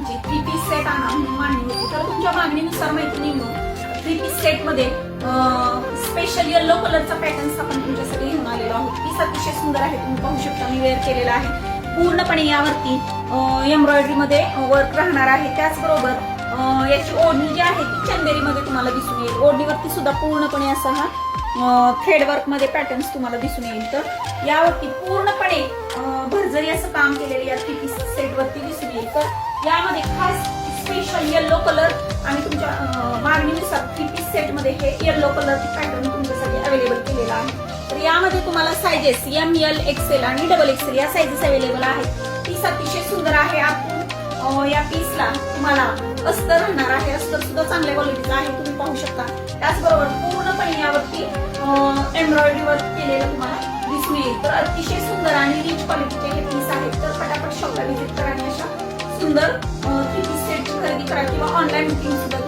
तुमची 3 piece set आणा म्हणून मागणी होती. तर तुमच्या मागणीनुसार मैत्रिणींनो 3 पीस सेट मध्ये स्पेशल येलो कलरचा पॅटर्न्स आपण तुमच्यासाठी घेऊन आलेलो आहोत. पीस अतिशय सुंदर आहे, तुम्ही पाहू शकता मी वेअर केलेला आहे. पूर्णपणे यावरती एम्ब्रॉयडरी मध्ये वर्क राहणार आहे. त्याचबरोबर याची ओढणी जी आहे ती चंदेरी मध्ये तुम्हाला दिसून येईल. ओढणीवरती सुद्धा पूर्णपणे असा हा थ्रेड वर्क मध्ये पॅटर्न्स तुम्हाला दिसून येईल. तर यावरती पूर्णपणे भरजरी असं काम केलेलं या 3 पीस सेट वरती दिसून येईल. तर यामध्ये खास स्पेशल येलो कलर आणि तुमच्या मागणीनुसार 3 पीस सेट मध्ये हे येलो कलरचे पॅटर्न तुमच्यासाठी अवेलेबल केलेला आहे. तर यामध्ये तुम्हाला सायझेस ML XL आणि XXL या सायझेस अवेलेबल आहेत. पीस अतिशय सुंदर आहे. आतून या पीसला तुम्हाला अस्तर राहणार आहे. अस्तर सुद्धा चांगल्या क्वालिटीचा आहे, तुम्ही पाहू शकता. त्याचबरोबर पूर्णपणे यावरती एम्ब्रॉयडरी वर्क केलेलं तुम्हाला दिसून येईल. तर अतिशय सुंदर आणि रिच क्वालिटीचे हे पीस आहेत. तर फटाफट शॉपला व्हिजिट करा आणि अशा सुंदर 3 पीस सेटची खरेदी करा किंवा ऑनलाईन बुकिंग सुद्धा